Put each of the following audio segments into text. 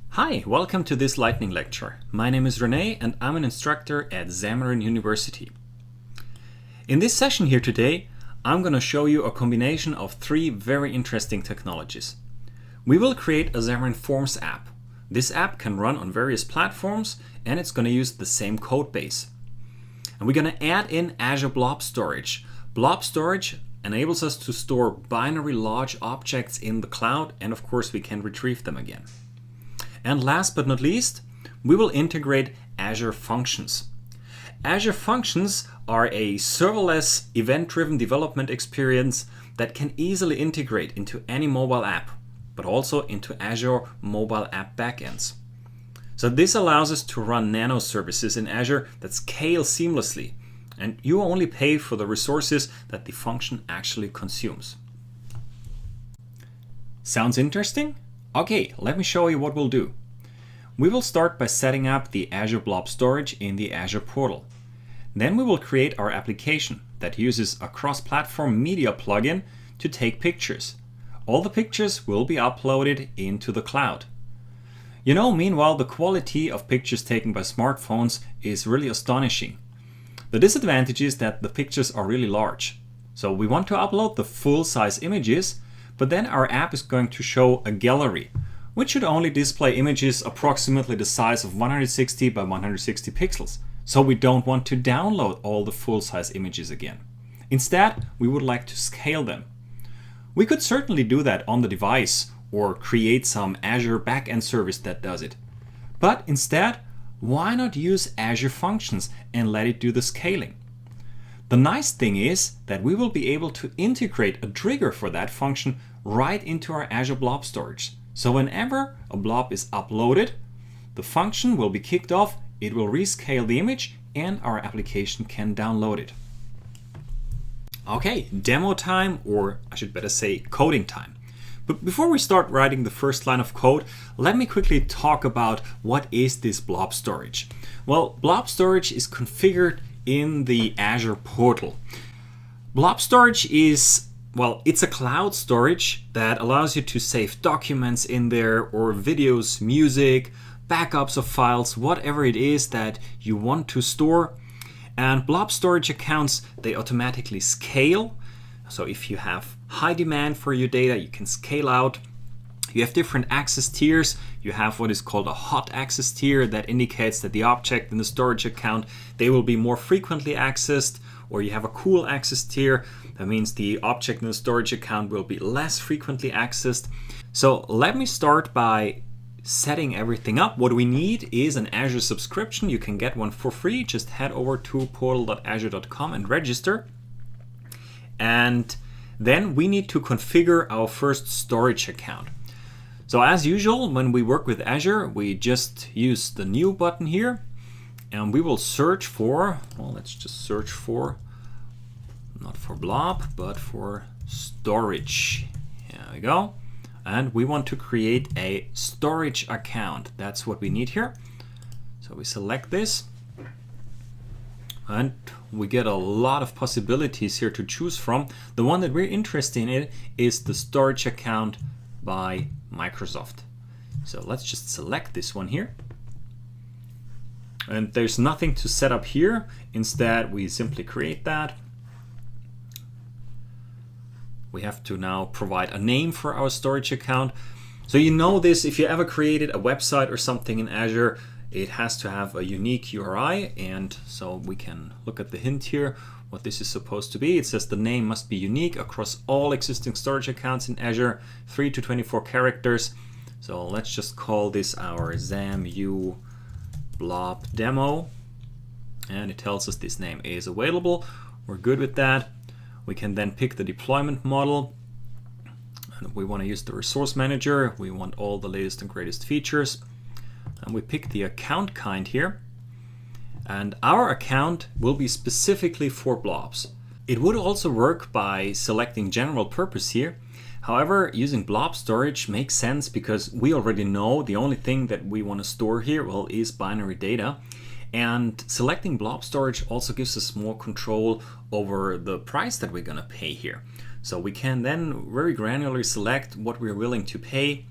Hi, welcome to this lightning lecture. My name is René and I'm an instructor at Xamarin University. In this session here today, I'm going to show you a combination of three very interesting technologies. We will create a Xamarin.Forms app. This app can run on various platforms and it's going to use the same code base. And we're going to add in Azure Blob Storage. Blob Storage enables us to store binary large objects in the cloud, and of course we can retrieve them again. And last but not least, we will integrate Azure Functions. Azure Functions are a serverless, event-driven development experience that can easily integrate into any mobile app, but also into Azure mobile app backends. So this allows us to run nano services in Azure that scale seamlessly, and you only pay for the resources that the function actually consumes. Sounds interesting? Okay, let me show you what we'll do. We will start by setting up the Azure Blob Storage in the Azure portal. Then we will create our application that uses a cross-platform media plugin to take pictures. All the pictures will be uploaded into the cloud. You know, meanwhile, the quality of pictures taken by smartphones is really astonishing. The disadvantage is that the pictures are really large. So we want to upload the full-size images, but then our app is going to show a gallery, which should only display images approximately the size of 160 by 160 pixels. So we don't want to download all the full-size images again. Instead, we would like to scale them. We could certainly do that on the device or create some Azure backend service that does it. But instead, why not use Azure Functions and let it do the scaling? The nice thing is that we will be able to integrate a trigger for that function right into our Azure Blob Storage. So whenever a blob is uploaded, the function will be kicked off, it will rescale the image, and our application can download it. Okay, demo time, or I should better say coding time. But before we start writing the first line of code, let me quickly talk about what is this blob storage. Well, blob storage is configured in the Azure portal. Blob storage is, well, it's a cloud storage that allows you to save documents in there, or videos, music, backups of files, whatever it is that you want to store. And blob storage accounts, they automatically scale. So if you have high demand for your data, you can scale out. You have different access tiers. You have what is called a hot access tier that indicates that the object in the storage account, they will be more frequently accessed. Or you have a cool access tier. That means the object in the storage account will be less frequently accessed. So let me start by setting everything up. What we need is an Azure subscription. You can get one for free. Just head over to portal.azure.com and register. And then we need to configure our first storage account. So as usual, when we work with Azure, we just use the new button here, and we will search for, well, let's just search for, not for blob, but for storage. Here we go. And we want to create a storage account. That's what we need here. So we select this. And we get a lot of possibilities here to choose from. The one that we're interested in is the storage account by Microsoft. So let's just select this one here. And there's nothing to set up here. Instead, we simply create that. We have to now provide a name for our storage account. So you know this, if you ever created a website or something in Azure, it has to have a unique URI, and so we can look at the hint here, what this is supposed to be. It says the name must be unique across all existing storage accounts in Azure, 3 to 24 characters. So let's just call this our XAMU blob demo, and it tells us this name is available. We're good with that. We can then pick the deployment model. And we want to use the resource manager. We want all the latest and greatest features. And we pick the account kind here. And our account will be specifically for blobs. It would also work by selecting general purpose here. However, using blob storage makes sense because we already know the only thing that we want to store here, well, is binary data. And selecting blob storage also gives us more control over the price that we're going to pay here. So we can then very granularly select what we're willing to pay,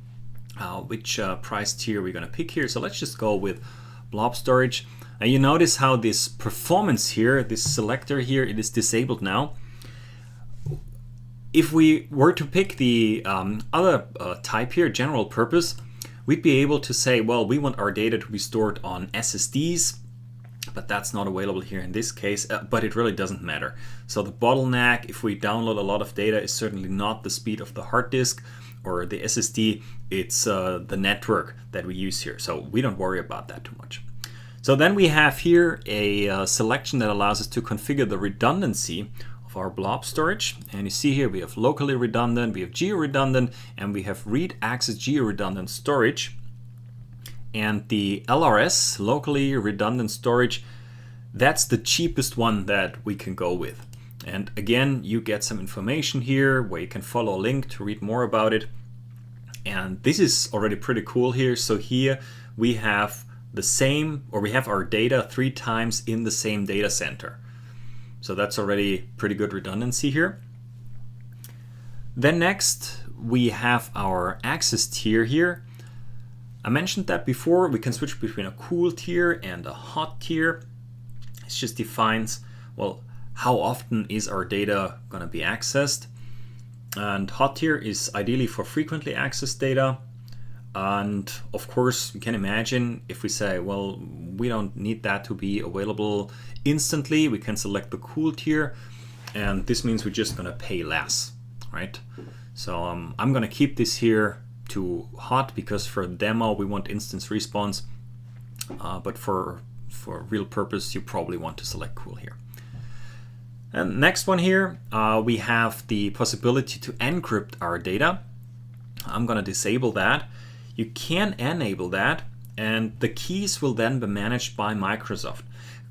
which price tier we're going to pick here. So let's just go with blob storage. And you notice how this performance here, this selector here, it is disabled now. If we were to pick the other type here, general purpose, we'd be able to say, well, we want our data to be stored on SSDs, but that's not available here in this case, but it really doesn't matter. So the bottleneck, if we download a lot of data, is certainly not the speed of the hard disk or the SSD, it's the network that we use here. So we don't worry about that too much. So then we have here a selection that allows us to configure the redundancy of our blob storage. And you see here we have locally redundant, we have geo-redundant, and we have read access geo-redundant storage. And the LRS, locally redundant storage, that's the cheapest one that we can go with. And again, you get some information here where you can follow a link to read more about it. And this is already pretty cool here. So here we have the same, or we have our data 3 times in the same data center. So that's already pretty good redundancy here. Then next we have our access tier here. I mentioned that before, we can switch between a cool tier and a hot tier. It just defines, well, how often is our data going to be accessed. And hot tier is ideally for frequently accessed data. And of course, you can imagine if we say, well, we don't need that to be available instantly, we can select the cool tier. And this means we're just going to pay less, right? So I'm going to keep this here to hot because for demo we want instance response. But for real purpose, you probably want to select cool here. And next one here, we have the possibility to encrypt our data. I'm going to disable that. You can enable that, and the keys will then be managed by Microsoft.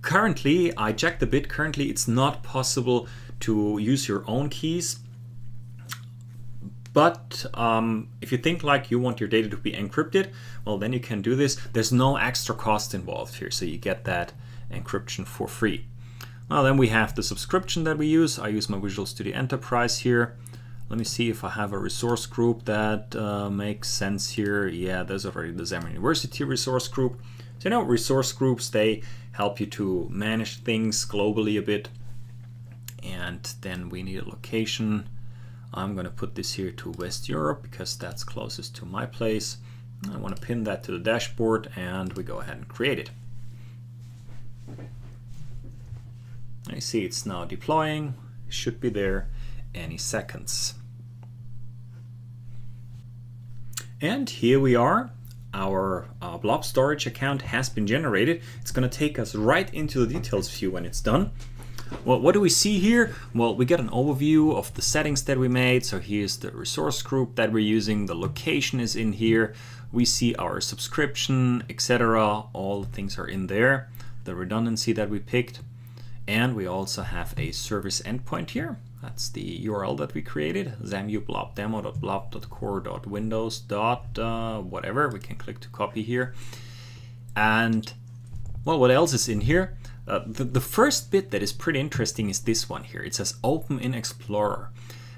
Currently, I checked a bit, currently it's not possible to use your own keys. But if you think like you want your data to be encrypted, well, then you can do this. There's no extra cost involved here, so you get that encryption for free. Well, then we have the subscription that we use. I use my Visual Studio Enterprise here. Let me see if I have a resource group that makes sense here. Yeah, there's already the Xamarin University resource group. So you know, resource groups, they help you to manage things globally a bit. And then we need a location. I'm going to put this here to West Europe because that's closest to my place. I want to pin that to the dashboard, and we go ahead and create it. I see it's now deploying. It should be there any seconds. And here we are. Our blob storage account has been generated. It's going to take us right into the details view when it's done. Well, what do we see here? Well, we get an overview of the settings that we made. So here's the resource group that we're using. The location is in here. We see our subscription, etc. All things are in there. The redundancy that we picked. And we also have a service endpoint here. That's the URL that we created, xamu.blob.demo.blob.core.windows. Whatever. We can click to copy here. And well, what else is in here? The first bit that is pretty interesting is this one here. It says Open in Explorer.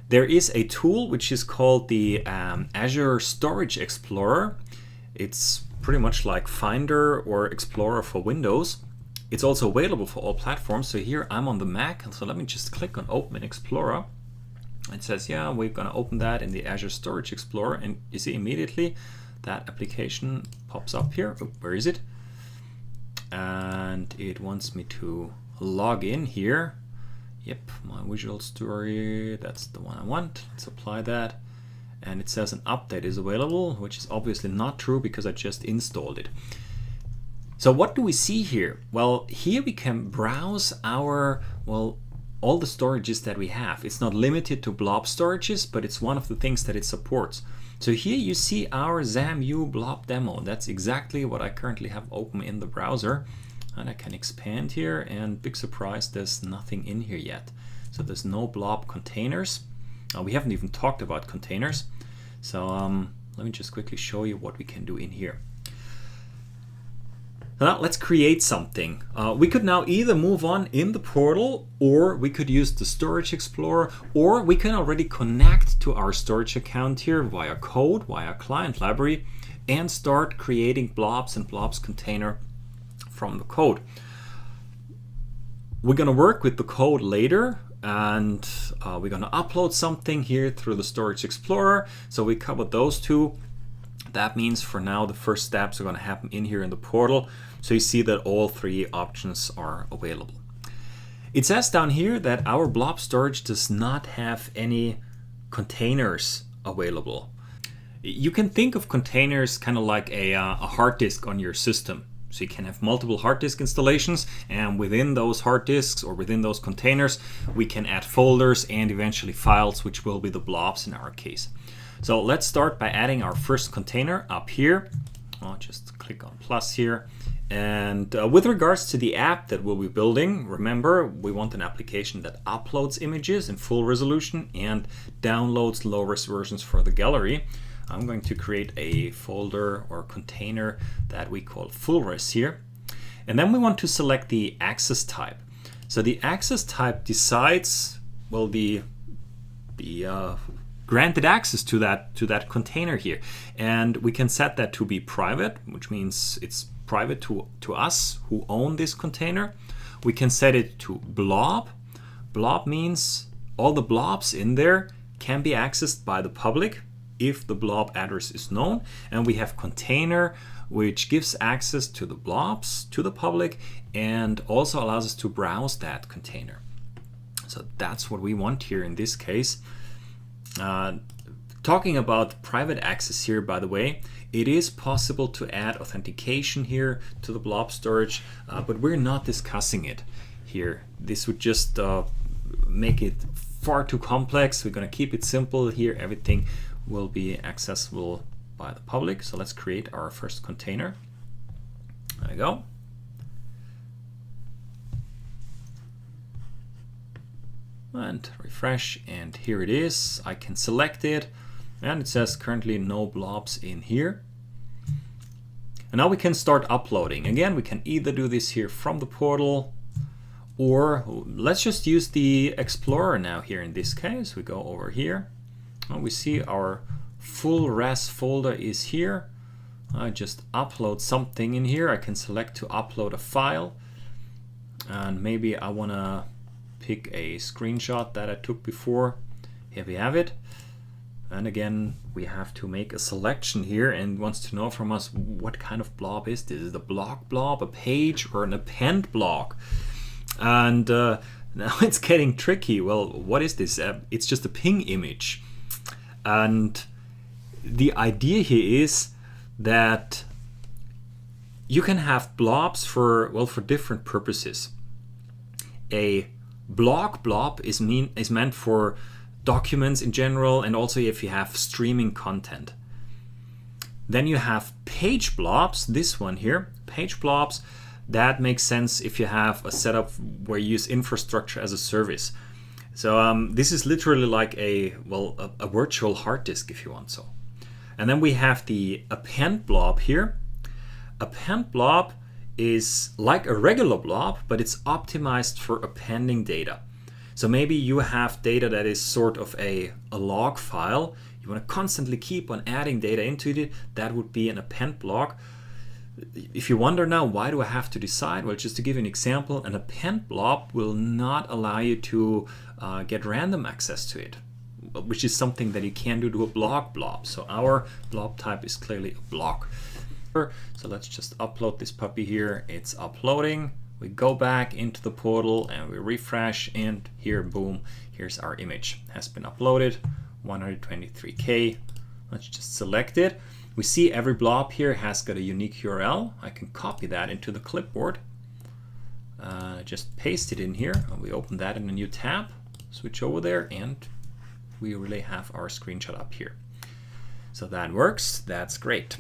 There is a tool which is called the Azure Storage Explorer. It's pretty much like Finder or Explorer for Windows. It's also available for all platforms. So here I'm on the Mac. So let me just click on Open in Explorer. It says, yeah, we're going to open that in the Azure Storage Explorer. And you see immediately that application pops up here. Oh, where is it? And it wants me to log in here. Yep, my Visual Studio, that's the one I want. Let's apply that. And it says an update is available, which is obviously not true because I just installed it. So what do we see here? Well, here we can browse our, well, all the storages that we have. It's not limited to blob storages, but it's one of the things that it supports. So here you see our XAMU blob demo. That's exactly what I currently have open in the browser. And I can expand here, and big surprise, there's nothing in here yet. So there's no blob containers. We haven't even talked about containers. So let me just quickly show you what we can do in here. Now let's create something. We could now either move on in the portal, or we could use the Storage Explorer, or we can already connect to our storage account here via code, via client library, and start creating blobs and blobs container from the code. We're going to work with the code later, and we're going to upload something here through the Storage Explorer. So we covered those two. That means for now the first steps are going to happen in here in the portal. So you see that all three options are available. It says down here that our blob storage does not have any containers available. You can think of containers kind of like a hard disk on your system. So you can have multiple hard disk installations, and within those hard disks or within those containers, we can add folders and eventually files, which will be the blobs in our case. So let's start by adding our first container up here. I'll just click on plus here. And with regards to the app that we'll be building, remember, we want an application that uploads images in full resolution and downloads low-res versions for the gallery. I'm going to create a folder or container that we call full res here. And then we want to select the access type. So the access type decides, well, the granted access to that container here. And we can set that to be private, which means it's private to us who own this container. We can set it to blob. Blob means all the blobs in there can be accessed by the public if the blob address is known. And we have container, which gives access to the blobs to the public and also allows us to browse that container. So that's what we want here in this case. Talking about private access here, by the way, it is possible to add authentication here to the blob storage, but we're not discussing it here. This would just make it far too complex. We're going to keep it simple here. Everything will be accessible by the public. So let's create our first container. There we go. And refresh, and here it is. I can select it, and it says currently no blobs in here. And now we can start uploading. Again, we can either do this here from the portal, or let's just use the Explorer now here in this case. We go over here, and we see our full res folder is here. I just upload something in here. I can select to upload a file, and maybe I want to pick a screenshot that I took before. Here we have it. And again, we have to make a selection here, and wants to know from us what kind of blob is this? Is it a block blob, a page, or an append block? And now it's getting tricky. Well, what is this? It's just a ping image. And the idea here is that you can have blobs for different purposes. A blob is meant for documents in general, and also if you have streaming content. Then you have page blobs, this one here, page blobs, that makes sense if you have a setup where you use infrastructure as a service. So this is literally like a virtual hard disk if you want so. And then we have the append blob here. Append blob is like a regular blob, but it's optimized for appending data. So maybe you have data that is sort of a log file. You want to constantly keep on adding data into it. That would be an append block. If you wonder now, why do I have to decide? Well, just to give you an example, an append blob will not allow you to get random access to it, which is something that you can do to a blob. So our blob type is clearly a block. So let's just upload this puppy here. It's uploading. We go back into the portal and we refresh, and here, boom, here's our image. Has been uploaded, 123K. Let's just select it. We see every blob here has got a unique URL. I can copy that into the clipboard. Just paste it in here. And we open that in a new tab, switch over there, and we really have our screenshot up here. So that works, that's great.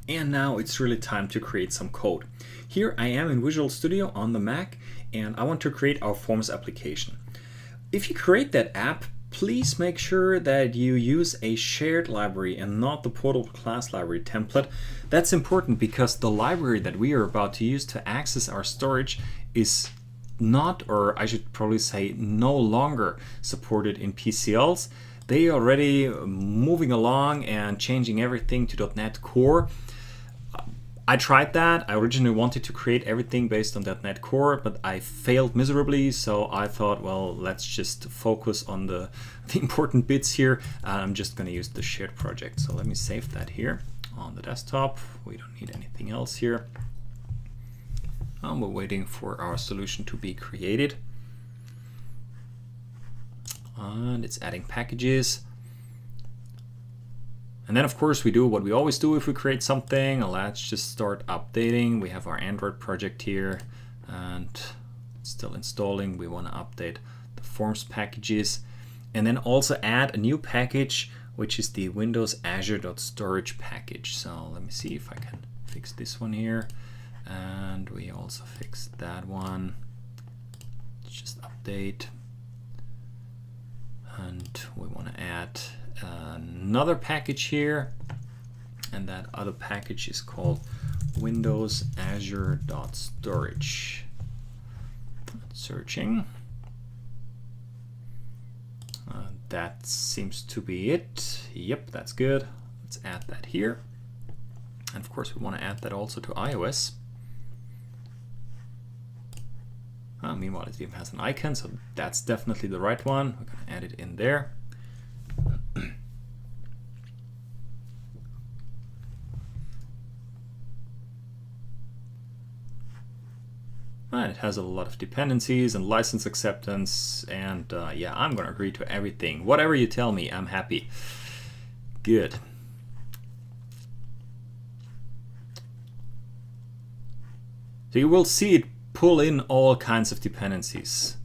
And now it's really time to create some code. Here I am in Visual Studio on the Mac, and I want to create our Forms application. If you create that app please make sure that you use a shared library and not the portal class library template. That's important because the library that we are about to use to access our storage is not, or I should probably say no longer supported in PCLs. They are already moving along and changing everything to .NET Core. I tried that. I originally wanted to create everything based on .NET Core, but I failed miserably. So I thought, well, let's just focus on the important bits here. I'm just going to use the shared project. So let me save that here on the desktop. We don't need anything else here. We're waiting for our solution to be created. And it's adding packages. And then of course we do what we always do if we create something. Let's just start updating. We have our Android project here and it's still installing. We want to update the forms packages and then also add a new package, which is the Windows Azure.storage package. So let me see if I can fix this one here. And we also fixed that one. Let's just update. And we want to add another package here, and that other package is called Windows Azure.storage. Searching. That seems to be it. Yep, that's good. Let's add that here. And of course, we want to add that also to iOS. Meanwhile, it even has an icon, so that's definitely the right one. We're going to add it in there. And it has a lot of dependencies and license acceptance, and yeah, I'm going to agree to everything. Whatever you tell me, I'm happy. Good. So you will see it pull in all kinds of dependencies.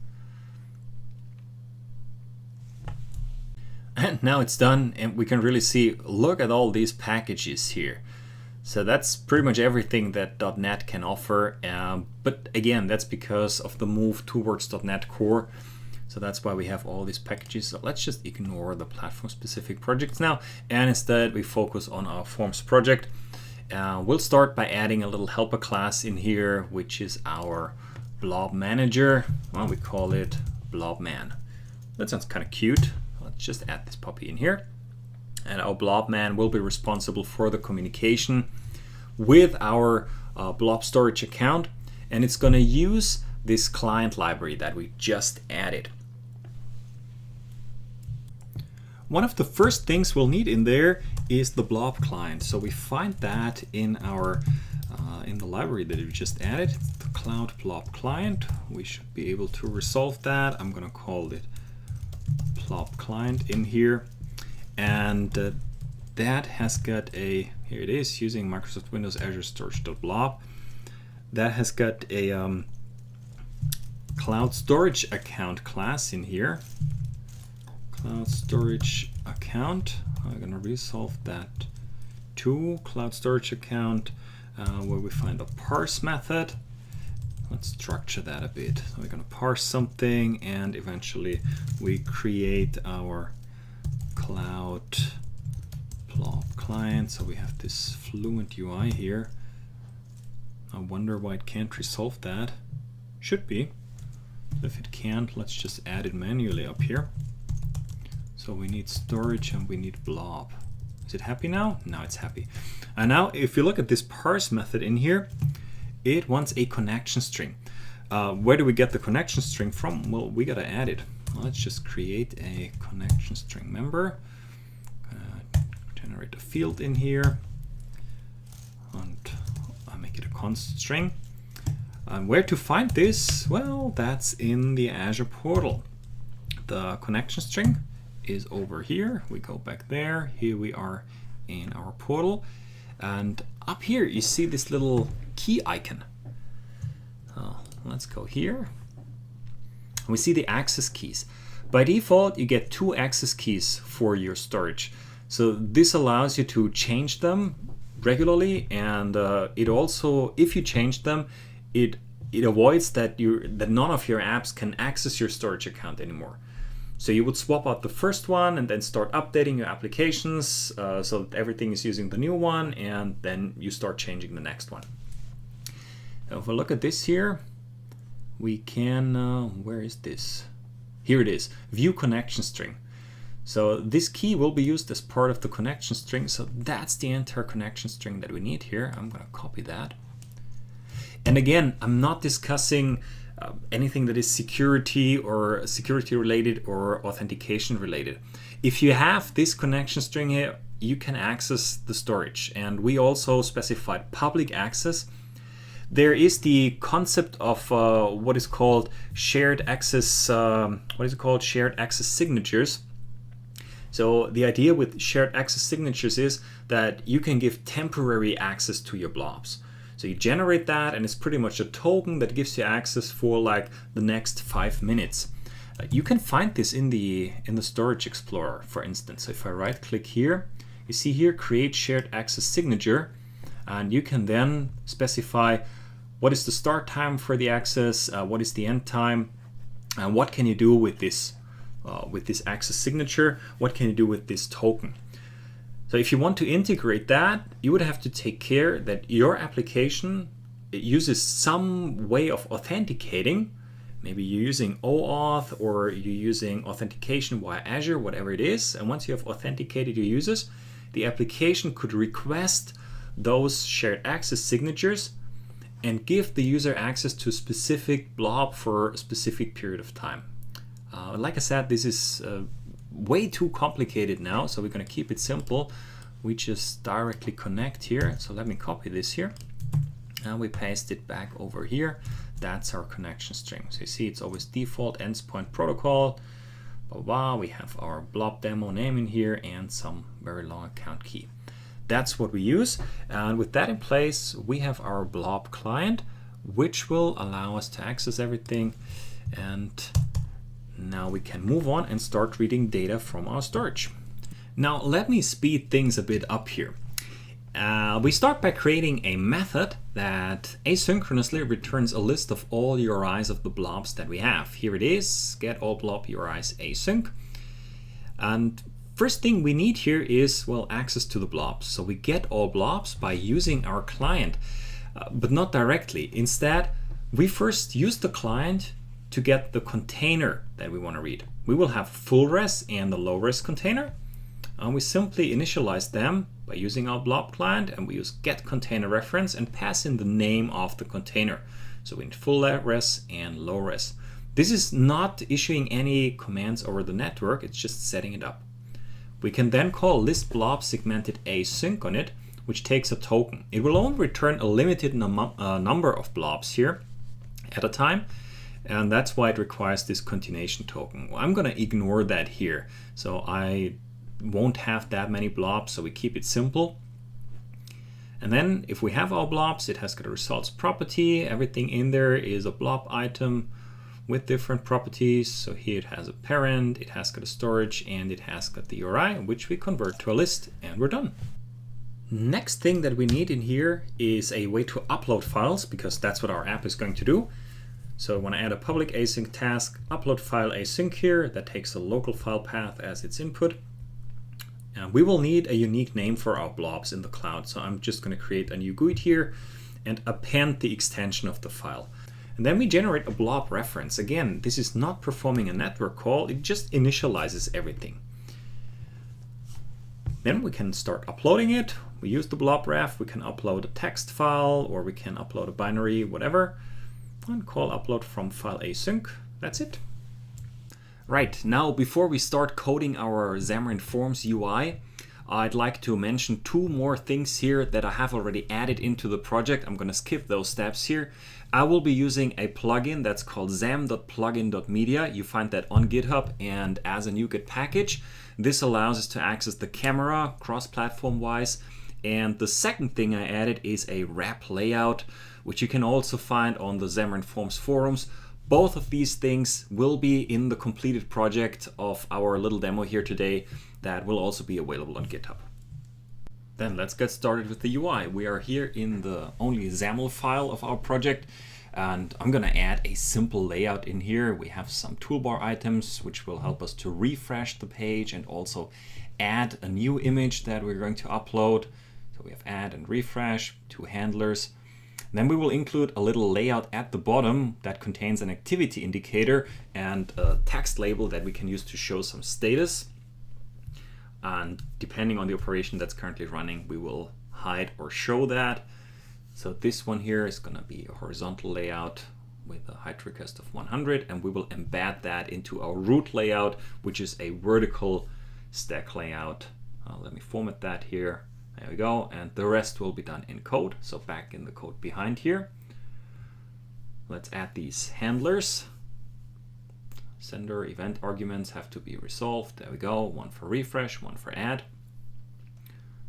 And now it's done, and we can really see, look at all these packages here. So that's pretty much everything that .NET can offer. But again, that's because of the move towards .NET Core. So that's why we have all these packages. So let's just ignore the platform-specific projects now, and instead we focus on our Forms project. We'll start by adding a little helper class in here, which is our Blob Manager. Well, we call it Blob Man. That sounds kind of cute. Let's just add this puppy in here. And our Blob Man will be responsible for the communication with our Blob storage account. And it's going to use this client library that we just added. One of the first things we'll need in there is the Blob client. So we find that in our in the library that we just added. It's the Cloud Blob client. We should be able to resolve that. I'm going to call it Blob client in here, and that has got a, here it is, using Microsoft Windows Azure Storage.blob. That has got a Cloud Storage Account class in here. Cloud Storage Account. I'm going to resolve that to Cloud Storage Account, where we find a parse method. Let's structure that a bit. So we're going to parse something, and eventually we create our Cloud Blob client. So we have this Fluent UI here. I wonder why it can't resolve that. Should be. If it can't, let's just add it manually up here. So we need storage and we need blob. Is it happy now? Now it's happy. And now if you look at this parse method in here, it wants a connection string. Where do we get the connection string from? Well, we gotta add it. Let's just create a connection string member. Generate a field in here. And I'll make it a const string. And where to find this? Well, that's in the Azure portal. The connection string is over here. We go back there. Here we are in our portal. And up here you see this little key icon. Let's go here. We see the access keys. By default, you get 2 access keys for your storage. So this allows you to change them regularly, and it also, if you change them, it avoids that none of your apps can access your storage account anymore. So you would swap out the first one and then start updating your applications so that everything is using the new one, and then you start changing the next one. Now if we look at this here, we can, where is this? Here it is, view connection string. So this key will be used as part of the connection string. So that's the entire connection string that we need here. I'm going to copy that. And again, I'm not discussing anything that is security related or authentication related. If you have this connection string here, you can access the storage. And we also specified public access. There is the concept of what is called shared access. Shared access signatures. So the idea with shared access signatures is that you can give temporary access to your blobs. So you generate that, and it's pretty much a token that gives you access for like the next 5 minutes. You can find this in the Storage Explorer, for instance. So if I right click here, you see here create shared access signature, and you can then specify what is the start time for the access, what is the end time, and what can you do with this access signature, what can you do with this token. So if you want to integrate that, you would have to take care that your application uses some way of authenticating. Maybe you're using OAuth or you're using authentication via Azure, whatever it is. And once you have authenticated your users, the application could request those shared access signatures and give the user access to a specific blob for a specific period of time. Like I said, this is way too complicated now, so we're going to keep it simple. We just directly connect here. So let me copy this here, and we paste it back over here. That's our connection string. So you see it's always default endpoint protocol. Blah, blah. We have our blob demo name in here and some very long account key. That's what we use. And with that in place, we have our blob client, which will allow us to access everything. And now we can move on and start reading data from our storage. Now let me speed things a bit up here. We start by creating a method that asynchronously returns a list of all URIs of the blobs that we have. Here it is, get all blob URIs async. And first thing we need here is, well, access to the blobs. So we get all blobs by using our client, but not directly. Instead, we first use the client to get the container that we want to read. We will have full res and the low res container, and we simply initialize them by using our blob client, and we use get container reference and pass in the name of the container. So we need full res and low res. This is not issuing any commands over the network, it's just setting it up. We can then call list blob segmented async on it, which takes a token. It will only return a limited number of blobs here at a time, and that's why it requires this continuation token. Well, I'm going to ignore that here, so I won't have that many blobs, so we keep it simple. And then if we have our blobs, it has got a results property. Everything in there is a blob item with different properties. So here it has a parent, it has got a storage, and it has got the URI, which we convert to a list, and we're done. Next thing that we need in here is a way to upload files, because that's what our app is going to do. So I want to add a public async task, upload file async here, that takes a local file path as its input. And we will need a unique name for our blobs in the cloud. So I'm just going to create a new GUID here and append the extension of the file. And then we generate a blob reference. Again, this is not performing a network call, it just initializes everything. Then we can start uploading it. We use the blob ref, we can upload a text file, or we can upload a binary, whatever. And call upload from file async. That's it. Right, now before we start coding our Xamarin.Forms UI, I'd like to mention two more things here that I have already added into the project. I'm going to skip those steps here. I will be using a plugin that's called xam.plugin.media. You find that on GitHub and as a Nougat package. This allows us to access the camera cross-platform wise. And the second thing I added is a wrap layout, which you can also find on the Xamarin.Forms forums. Both of these things will be in the completed project of our little demo here today that will also be available on GitHub. Then let's get started with the UI. We are here in the only XAML file of our project. And I'm gonna add a simple layout in here. We have some toolbar items which will help us to refresh the page and also add a new image that we're going to upload. So we have add and refresh, two handlers. Then we will include a little layout at the bottom that contains an activity indicator and a text label that we can use to show some status. And depending on the operation that's currently running, we will hide or show that. So this one here is going to be a horizontal layout with a height request of 100, and we will embed that into our root layout, which is a vertical stack layout. Let me format that here. There we go. And the rest will be done in code. So back in the code behind here. Let's add these handlers. Sender event arguments have to be resolved. There we go. One for refresh, one for add.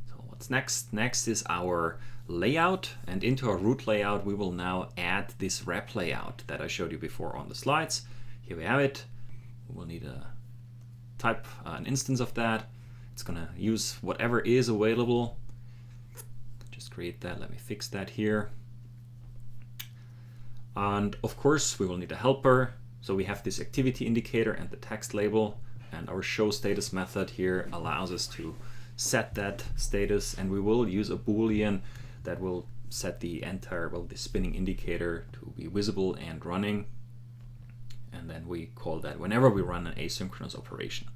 So what's next? Next is our layout, and into our root layout we will now add this wrap layout that I showed you before on the slides. Here we have it. We will need a type, an instance of that. It's gonna use whatever is available. Just create that. Let me fix that here. And of course we will need a helper. So we have this activity indicator and the text label, and our show status method here allows us to set that status, and we will use a Boolean that will set the entire, well, the spinning indicator to be visible and running. And then we call that whenever we run an asynchronous operation.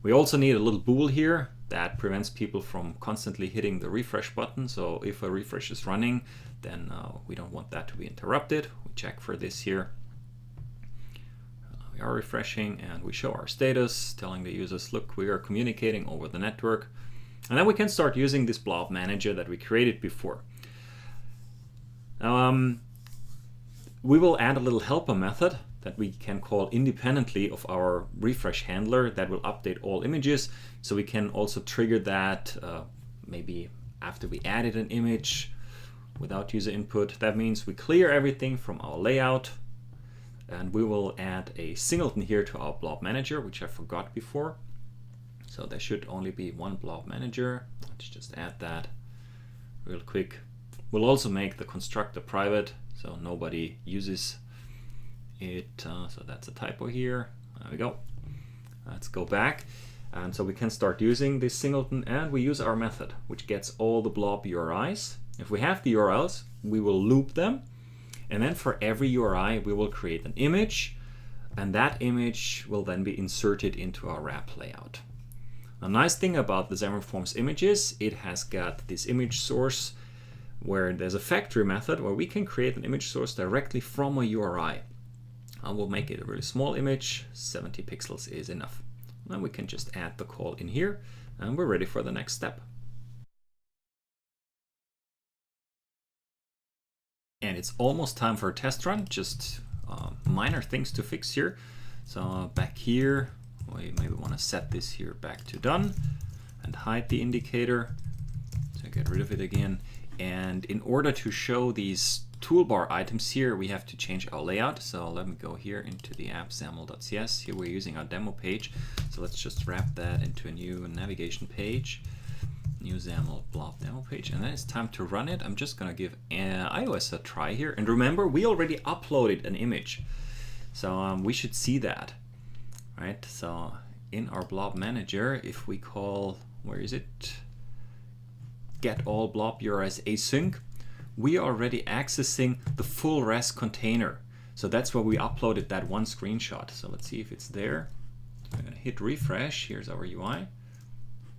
We also need a little bool here that prevents people from constantly hitting the refresh button. So if a refresh is running, then we don't want that to be interrupted. We check for this here. We are refreshing and we show our status, telling the users, look, we are communicating over the network. And then we can start using this blob manager that we created before. We will add a little helper method that we can call independently of our refresh handler that will update all images. So we can also trigger that maybe after we added an image without user input. That means we clear everything from our layout, and we will add a singleton here to our blob manager, which I forgot before. So there should only be one blob manager. Let's just add that real quick. We'll also make the constructor private, so nobody uses it. So that's a typo here. There we go. Let's go back. And so we can start using this singleton, and we use our method, which gets all the blob URIs. If we have the URLs, we will loop them. And then for every URI, we will create an image, and that image will then be inserted into our wrap layout. A nice thing about the Xamarin.Forms images, it has got this image source where there's a factory method where we can create an image source directly from a URI. I will make it a really small image, 70 pixels is enough. Then we can just add the call in here, and we're ready for the next step. And it's almost time for a test run, just minor things to fix here. So back here, we maybe want to set this here back to done and hide the indicator. So get rid of it again. And in order to show these toolbar items here, we have to change our layout. So let me go here into the app xaml.cs. Here we're using our demo page. So let's just wrap that into a new navigation page. New XAML blob demo page, and then it's time to run it. I'm just gonna give iOS a try here, and remember we already uploaded an image, so we should see that, right? So in our blob manager, if we call, where is it, get all blob URIs async, we are already accessing the full res container. So that's where we uploaded that one screenshot. So let's see if it's there. I'm gonna hit refresh. Here's our UI.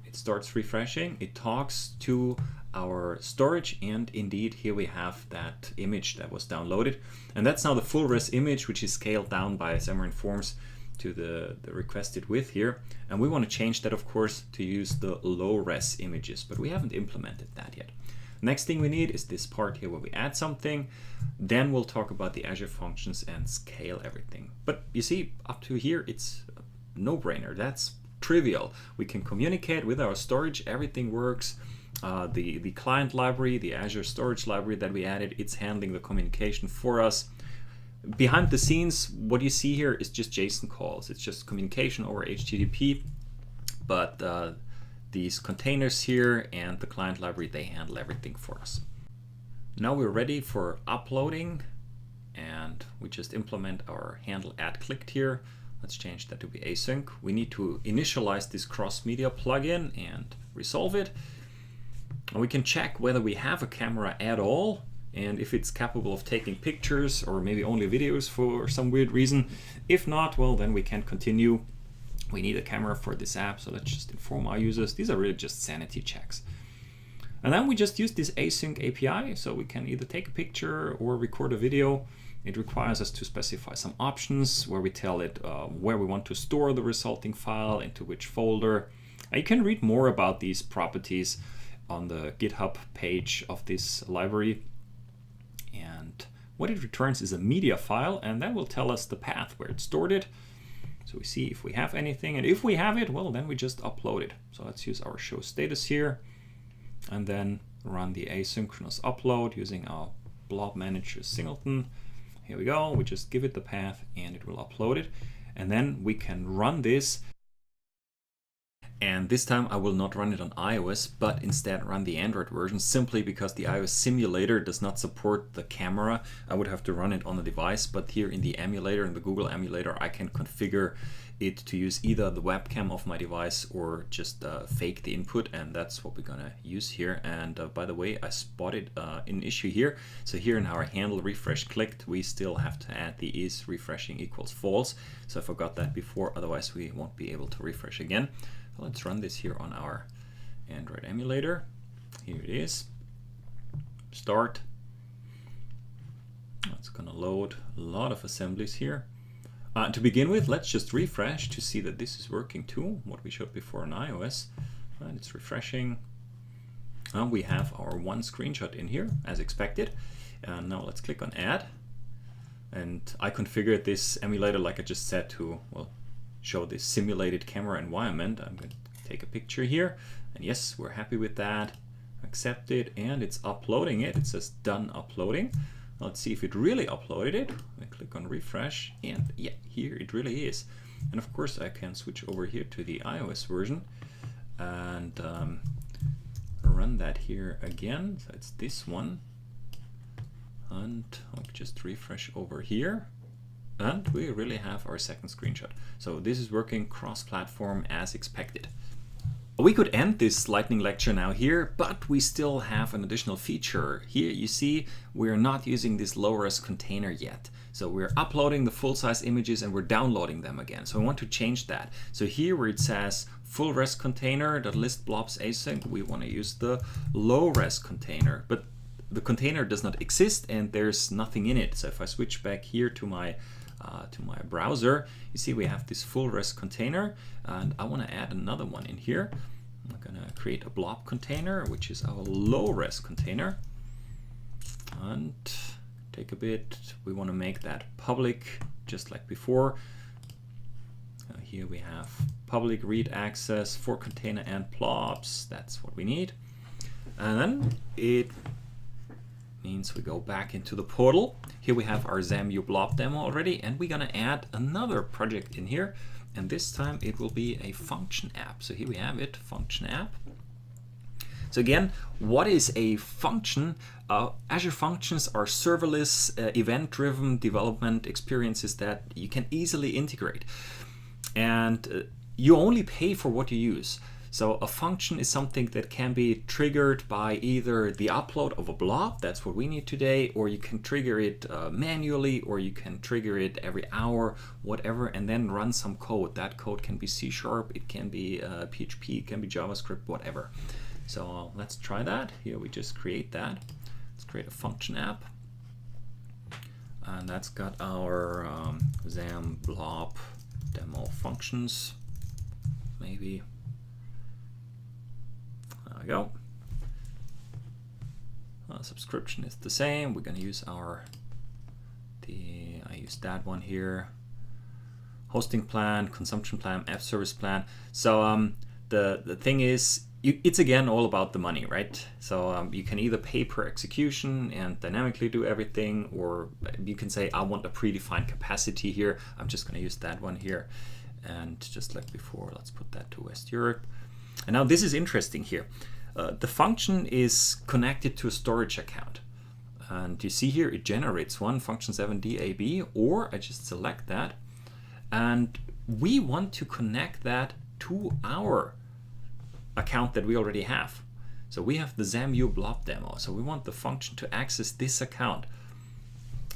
It starts refreshing, it talks to our storage, and indeed here we have that image that was downloaded. And that's now the full res image, which is scaled down by Xamarin.Forms to the requested width here. And we want to change that, of course, to use the low res images, but we haven't implemented that yet. Next thing we need is this part here where we add something. Then we'll talk about the Azure Functions and scale everything. But you see, up to here, it's a no-brainer. That's trivial. We can communicate with our storage, everything works. The client library, the Azure storage library that we added, it's handling the communication for us. Behind the scenes, what you see here is just JSON calls. It's just communication over HTTP, but these containers here and the client library, they handle everything for us. Now we're ready for uploading and we just implement our handle add clicked here. Let's change that to be async. We need to initialize this cross-media plugin and resolve it. And we can check whether we have a camera at all and if it's capable of taking pictures or maybe only videos for some weird reason. If not, well, then we can continue. We need a camera for this app, so let's just inform our users. These are really just sanity checks. And then we just use this async API, so we can either take a picture or record a video. It requires us to specify some options where we tell it where we want to store the resulting file, into which folder. You can read more about these properties on the GitHub page of this library. And what it returns is a media file, and that will tell us the path where it stored it. So we see if we have anything, and if we have it, well, then we just upload it. So let's use our show status here, and then run the asynchronous upload using our blob manager singleton. Here we go, we just give it the path and it will upload it. And then we can run this. And this time I will not run it on iOS, but instead run the Android version, simply because the iOS simulator does not support the camera. I would have to run it on the device, but here in the emulator, in the Google emulator, I can configure it to use either the webcam of my device or just fake the input, and that's what we're gonna use here. And by the way, I spotted an issue here. So here in our handle refresh clicked, we still have to add the is refreshing equals false. So I forgot that before, otherwise we won't be able to refresh again. Let's run this here on our Android emulator. Here it is. Start. It's gonna load a lot of assemblies here. To begin with, let's just refresh to see that this is working too, what we showed before on iOS. And it's refreshing. We have our one screenshot in here as expected. And now let's click on add. And I configured this emulator, like I just said, to, well, show this simulated camera environment. I'm going to take a picture here, and yes, we're happy with that. Accept it, and it's uploading it. It says done uploading. Let's see if it really uploaded it. I click on refresh, and yeah, here it really is. And of course I can switch over here to the iOS version and run that here again. So it's this one, and I'll just refresh over here. And we really have our second screenshot. So this is working cross-platform as expected. We could end this lightning lecture now here, but we still have an additional feature. Here you see we're not using this low-res container yet. So we're uploading the full-size images and we're downloading them again. So I want to change that. So here where it says full-res container that list blobs async, we want to use the low-res container. But the container does not exist and there's nothing in it. So if I switch back here to my browser, you see we have this full res container, and I want to add another one in here. I'm going to create a blob container, which is our low res container, and take a bit. We want to make that public, just like before. Here we have public read access for container and blobs. That's what we need. And then it means we go back into the portal. Here we have our XAMU blob demo already, and we're gonna add another project in here, and this time it will be a function app. So here we have it, function app. So again, what is a function? Azure Functions are serverless, event-driven development experiences that you can easily integrate, and you only pay for what you use. So a function is something that can be triggered by either the upload of a blob, that's what we need today, or you can trigger it manually, or you can trigger it every hour, whatever, and then run some code. That code can be C#, it can be PHP, it can be JavaScript, whatever. So let's try that. Here we just create that. Let's create a function app. And that's got our XAM blob demo functions, maybe. There we go. Subscription is the same. We're going to use I use that one here. Hosting plan, consumption plan, app service plan. So the thing is, it's again all about the money, right? So you can either pay per execution and dynamically do everything, or you can say, I want a predefined capacity here. I'm just going to use that one here. And just like before, let's put that to West Europe. And now this is interesting here. The function is connected to a storage account. And you see here it generates one function 7DAB, or I just select that. And we want to connect that to our account that we already have. So we have the XAMU blob demo. So we want the function to access this account.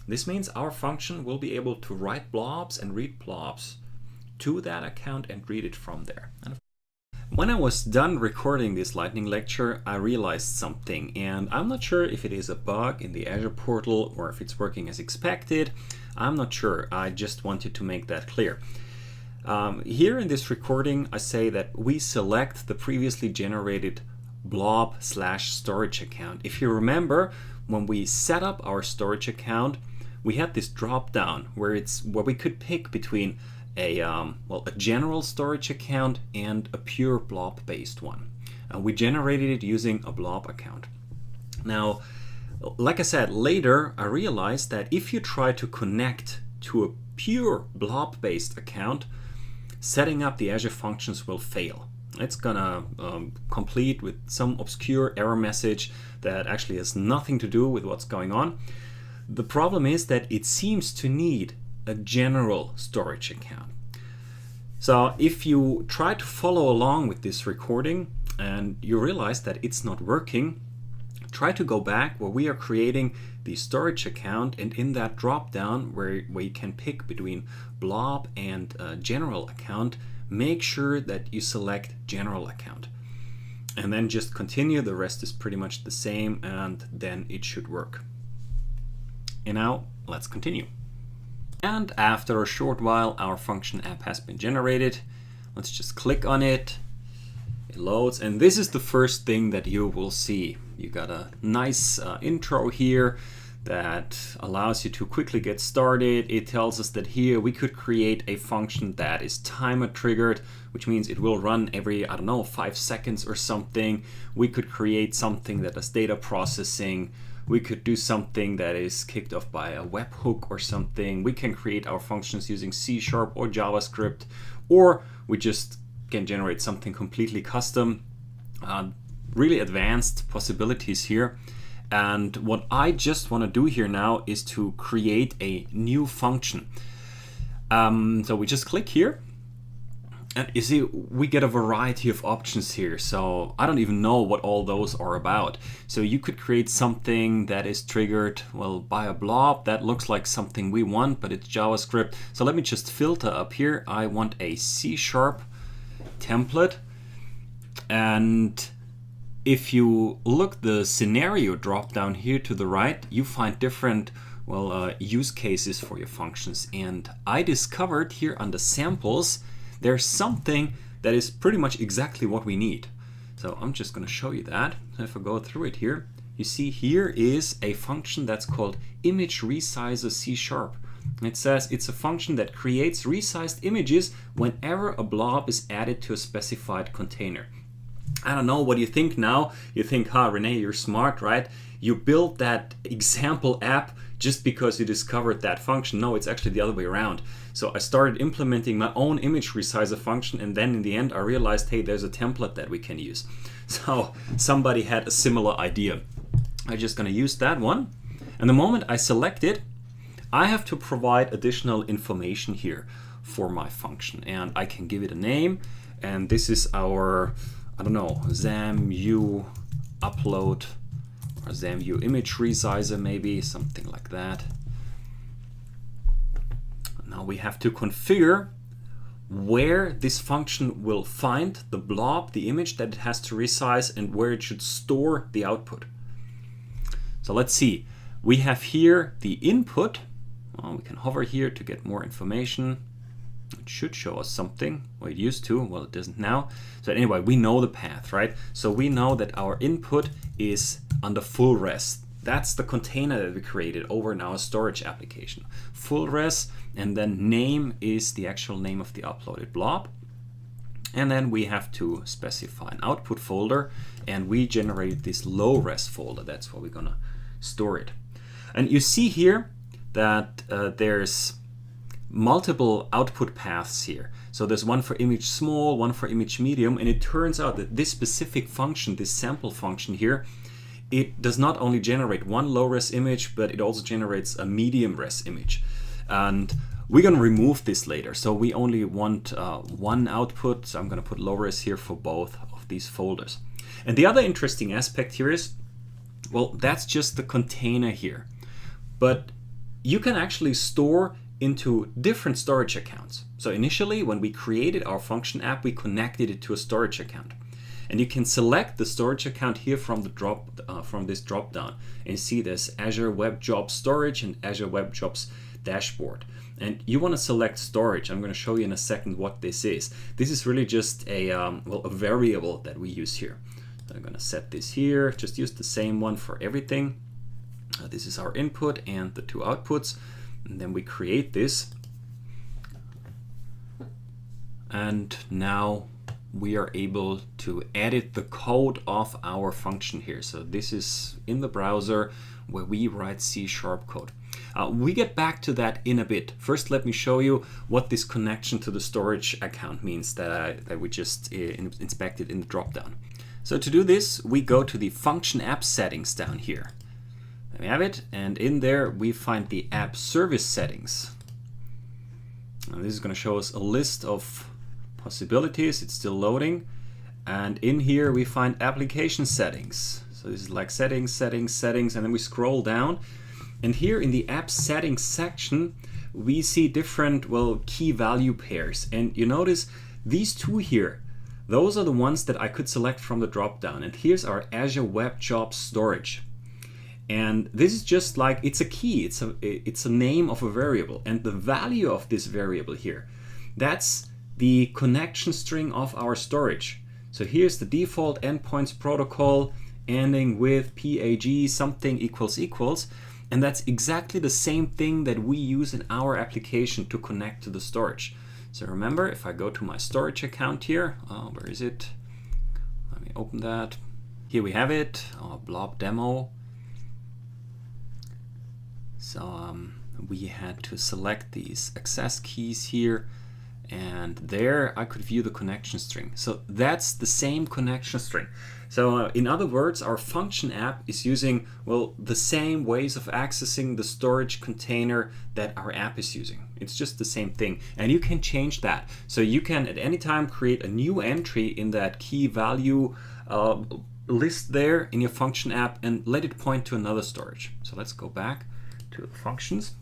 This means our function will be able to write blobs and read blobs to that account and read it from there. And when I was done recording this lightning lecture, I realized something, and I'm not sure if it is a bug in the Azure portal or if it's working as expected. I'm not sure. I just wanted to make that clear. Here in this recording, I say that we select the previously generated blob/storage account. If you remember, when we set up our storage account, we had this drop down where we could pick between a general storage account and a pure blob based one. We generated it using a blob account. Now, like I said, later I realized that if you try to connect to a pure blob based account, setting up the Azure Functions will fail. It's gonna complete with some obscure error message that actually has nothing to do with what's going on. The problem is that it seems to need a general storage account. So if you try to follow along with this recording and you realize that it's not working, try to go back where we are creating the storage account, and in that drop down where you can pick between blob and general account, make sure that you select general account and then just continue. The rest is pretty much the same, and then it should work. And now let's continue. And after a short while, our function app has been generated. Let's just click on it. It loads, and this is the first thing that you will see. You got a nice intro here that allows you to quickly get started. It tells us that here we could create a function that is timer triggered, which means it will run every, 5 seconds or something. We could create something that does data processing. We could do something that is kicked off by a webhook or something. We can create our functions using C# or JavaScript, or we just can generate something completely custom. Really advanced possibilities here. And what I just want to do here now is to create a new function. So we just click here. And you see, we get a variety of options here. So I don't even know what all those are about. So you could create something that is triggered, by a blob. That looks like something we want, but it's JavaScript. So let me just filter up here. I want a C# template. And if you look the scenario drop down here to the right, you find different use cases for your functions. And I discovered here under samples, there's something that is pretty much exactly what we need. So I'm just going to show you that. If I go through it here, you see here is a function that's called image resizer C#. It says it's a function that creates resized images whenever a blob is added to a specified container. I don't know, what do you think now? You think, René, you're smart, right? You built that example app just because you discovered that function. No, it's actually the other way around. So I started implementing my own image resizer function, and then in the end I realized, hey, there's a template that we can use. So somebody had a similar idea. I'm just going to use that one. And the moment I select it, I have to provide additional information here for my function. And I can give it a name. And this is our, XAMU upload, or XAMU image resizer, maybe something like that. Now we have to configure where this function will find the blob, the image that it has to resize, and where it should store the output. So let's see. We have here the input. We can hover here to get more information. It should show us something. Well, it used to. Well, it doesn't now. So anyway, we know the path, right? So we know that our input is under full res. That's the container that we created over in our storage application. Full res, and then name is the actual name of the uploaded blob. And then we have to specify an output folder, and we generated this low res folder. That's where we're gonna store it. And you see here that there's multiple output paths here. So there's one for image small, one for image medium, and it turns out that this specific function, this sample function here, it does not only generate one low-res image, but it also generates a medium-res image. And we're going to remove this later. So we only want one output. So I'm going to put low-res here for both of these folders. And the other interesting aspect here is, well, that's just the container here. But you can actually store into different storage accounts. So initially, when we created our function app, we connected it to a storage account. And you can select the storage account here from this drop down. And you see this Azure Web Jobs Storage and Azure Web Jobs Dashboard. And you want to select storage. I'm going to show you in a second what this is. This is really just a variable that we use here. So I'm going to set this here. Just use the same one for everything. This is our input and the two outputs. And then we create this. And now we are able to edit the code of our function here. So this is in the browser where we write C# code. We get back to that in a bit. First, let me show you what this connection to the storage account means that we just inspected in the dropdown. So to do this, we go to the function app settings down here. There we have it, and in there we find the app service settings. Now, this is going to show us a list of possibilities. It's still loading, and in here we find application settings. So this is like settings, settings, settings, and then we scroll down, and here in the app settings section we see different key value pairs, and you notice these two here, those are the ones that I could select from the drop down. And here's our Azure Web Jobs Storage. And this is just like, it's a key, it's a name of a variable, and the value of this variable here, that's the connection string of our storage. So here's the default endpoints protocol ending with PAG something equals equals, and that's exactly the same thing that we use in our application to connect to the storage. So remember, if I go to my storage account here, where is it? Let me open that. Here we have it, Blob demo. So we had to select these access keys here, and there I could view the connection string. So that's the same connection string. So in other words, our function app is using, the same ways of accessing the storage container that our app is using. It's just the same thing, and you can change that. So you can at any time create a new entry in that key value list there in your function app and let it point to another storage. So let's go back to the functions,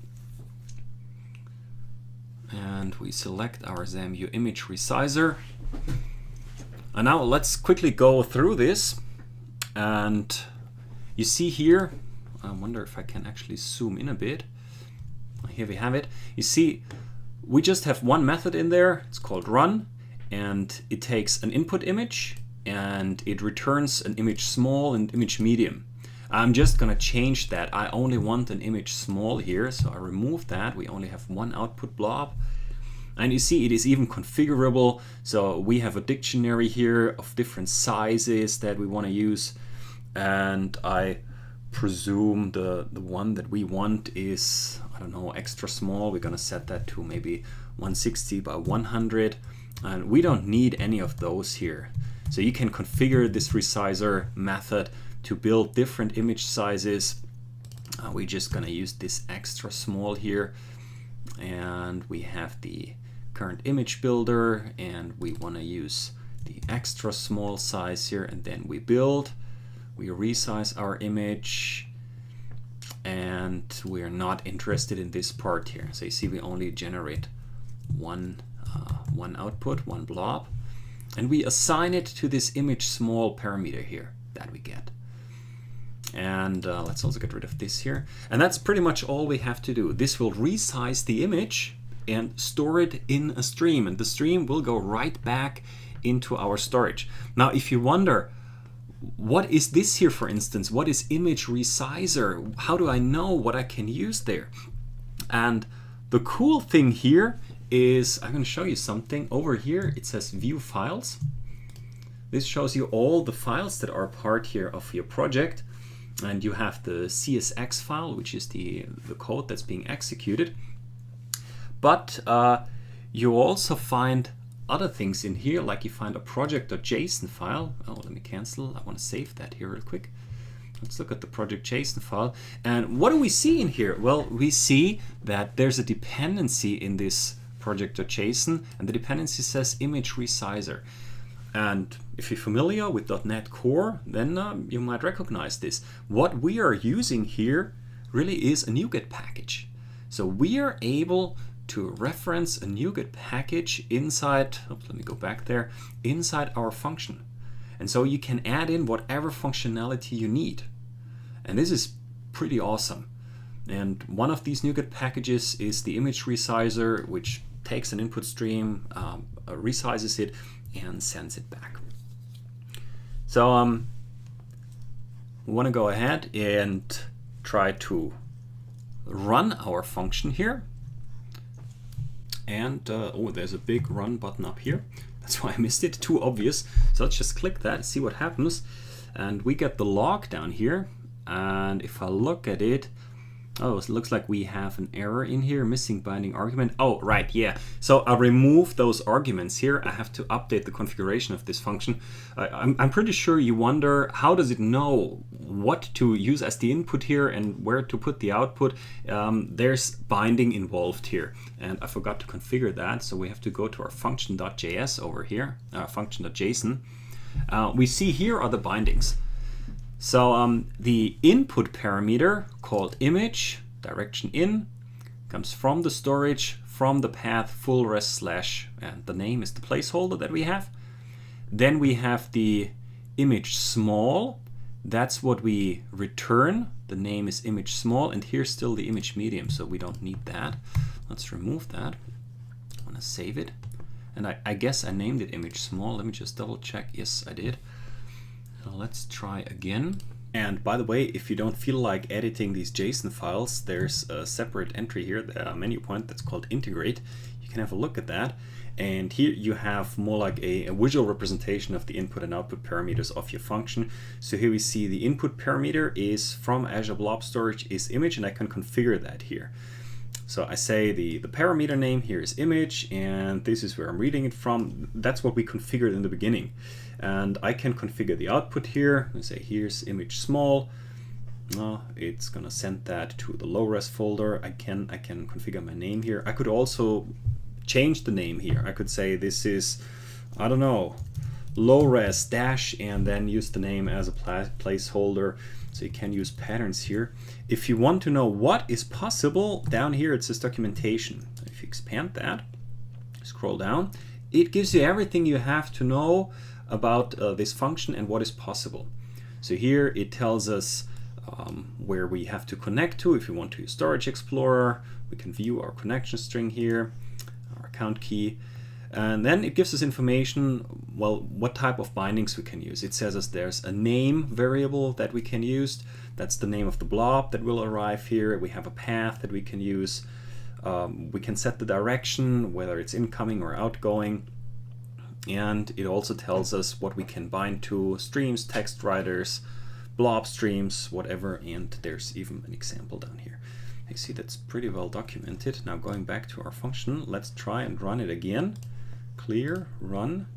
and we select our XAMU image resizer. And now let's quickly go through this, and you see here, I wonder if I can actually zoom in a bit. Here we have it. You see, we just have one method in there. It's called run, and it takes an input image and it returns an image small and image medium. I'm just gonna change that. I only want an image small here, so I remove that. We only have one output blob. And you see it is even configurable. So we have a dictionary here of different sizes that we want to use. And I presume the one that we want is, I don't know, extra small. We're gonna set that to maybe 160 by 100. And we don't need any of those here. So you can configure this resizer method to build different image sizes. We're just gonna use this extra small here, and we have the current image builder, and we want to use the extra small size here, and then we build, we resize our image, and we are not interested in this part here. So you see we only generate one output, one blob, and we assign it to this image small parameter here that we get. And let's also get rid of this here. And that's pretty much all we have to do. This will resize the image and store it in a stream, and the stream will go right back into our storage. Now, if you wonder, what is this here, for instance? What is image resizer? How do I know what I can use there? And the cool thing here is, I'm going to show you something. Over here, it says view files. This shows you all the files that are part here of your project. And you have the CSX file, which is the code that's being executed. But you also find other things in here, like you find a project.json file. Oh, let me cancel. I want to save that here real quick. Let's look at the project.json file. And what do we see in here? Well, we see that there's a dependency in this project.json, and the dependency says image resizer. And if you're familiar with .NET Core, then you might recognize this. What we are using here really is a Nougat package. So we are able to reference a Nougat package inside, let me go back there, inside our function. And so you can add in whatever functionality you need. And this is pretty awesome. And one of these Nougat packages is the image resizer, which takes an input stream, resizes it, and sends it back. So we want to go ahead and try to run our function here. And oh, there's a big run button up here. That's why I missed it, too obvious. So let's just click that, see what happens. And we get the log down here. And if I look at it, oh, it looks like we have an error in here, missing binding argument. Oh, right, yeah. So I'll remove those arguments here. I have to update the configuration of this function. I'm pretty sure you wonder, how does it know what to use as the input here and where to put the output? There's binding involved here, and I forgot to configure that. So we have to go to our function.js over here, function.json. We see here are the bindings. So the input parameter called image, direction in, comes from the storage, from the path full res / and the name is the placeholder that we have. Then we have the image small, that's what we return. The name is image small, and here's still the image medium, so we don't need that. Let's remove that. I want to save it. And I guess I named it image small. Let me just double check. Yes, I did. So let's try again. And by the way, if you don't feel like editing these JSON files, there's a separate entry here, the menu point that's called integrate. You can have a look at that. And here you have more like a visual representation of the input and output parameters of your function. So here we see the input parameter is from Azure Blob Storage is image, and I can configure that here. So I say the parameter name here is image, and this is where I'm reading it from. That's what we configured in the beginning. And I can configure the output here. I say here's image small. It's gonna send that to the low res folder. I can configure my name here. I could also change the name here. I could say this is, I don't know, low res dash, and then use the name as a placeholder. So you can use patterns here. If you want to know what is possible, down here it says documentation. If you expand that, scroll down, it gives you everything you have to know about this function and what is possible. So here it tells us where we have to connect to. If we want to use Storage Explorer, we can view our connection string here, our account key. And then it gives us information, well, what type of bindings we can use. It says us there's a name variable that we can use. That's the name of the blob that will arrive here. We have a path that we can use. We can set the direction, whether it's incoming or outgoing. And it also tells us what we can bind to, streams, text writers, blob streams, whatever. And there's even an example down here. You see that's pretty well documented. Now going back to our function, let's try and run it again. Clear, run,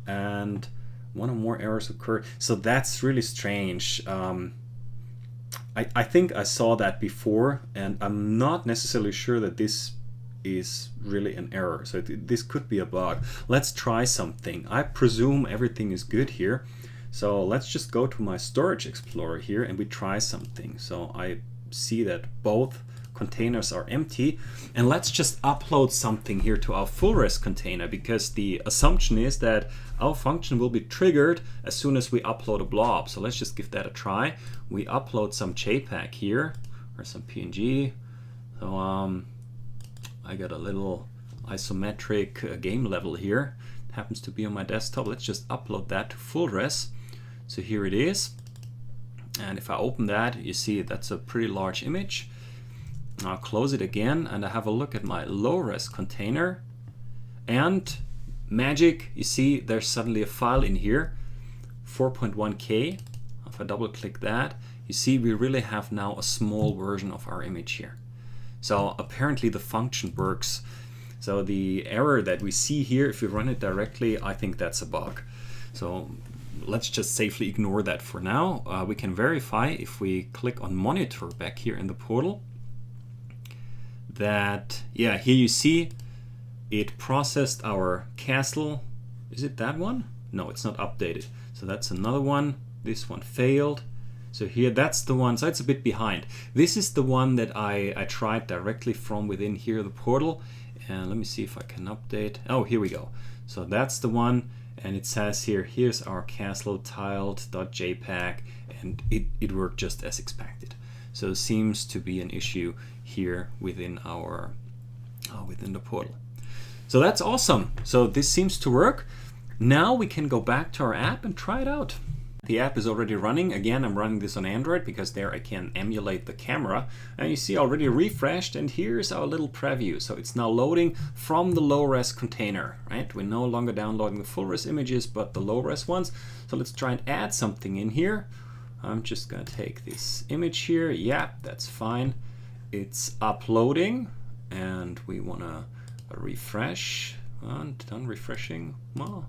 and one or more errors occur. So that's really strange. I think I saw that before, and I'm not necessarily sure that this is really an error. So this could be a bug. Let's try something. I presume everything is good here. So let's just go to my Storage Explorer here and we try something. So I see that both containers are empty, and let's just upload something here to our full res container, because the assumption is that our function will be triggered as soon as we upload a blob. So let's just give that a try. We upload some JPEG here or some PNG. So I got a little isometric game level here. It happens to be on my desktop. Let's just upload that to full res. So here it is. And if I open that, you see that's a pretty large image. I'll close it again and I have a look at my low-res container, and magic, you see there's suddenly a file in here, 4.1K. If I double click that, you see we really have now a small version of our image here. So apparently the function works. So the error that we see here, if you run it directly, I think that's a bug. So let's just safely ignore that for now. We can verify if we click on monitor back here in the portal that, yeah, here you see it processed our castle. Is it that one? No, it's not updated. So that's another one. This one failed. So here, that's the one. So it's a bit behind. This is the one that I tried directly from within here, the portal. And let me see if I can update. Oh, here we go. So that's the one. And it says here, here's our castle tiled.jpg, and it worked just as expected. So it seems to be an issue here within our within the portal. So that's awesome. So this seems to work. Now we can go back to our app and try it out. The app is already running. Again, I'm running this on Android because there I can emulate the camera. And you see already refreshed, and here's our little preview. So it's now loading from the low-res container, right? We're no longer downloading the full-res images, but the low-res ones. So let's try and add something in here. I'm just gonna take this image here. Yeah, that's fine. It's uploading, and we wanna refresh. Done refreshing. Well,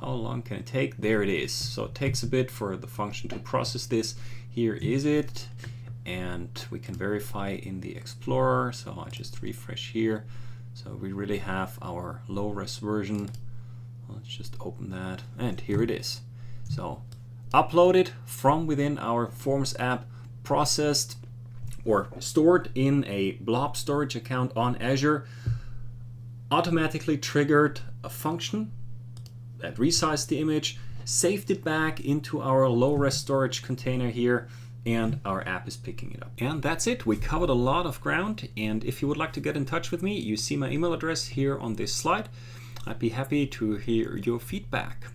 how long can it take? There it is. So it takes a bit for the function to process this. Here is it. And we can verify in the Explorer. So I just refresh here. So we really have our low-res version. Let's just open that. And here it is. So uploaded from within our Forms app, processed or stored in a Blob storage account on Azure, automatically triggered a function that resized the image, saved it back into our low-res storage container here, and our app is picking it up. And that's it. We covered a lot of ground, and if you would like to get in touch with me, you see my email address here on this slide. I'd be happy to hear your feedback.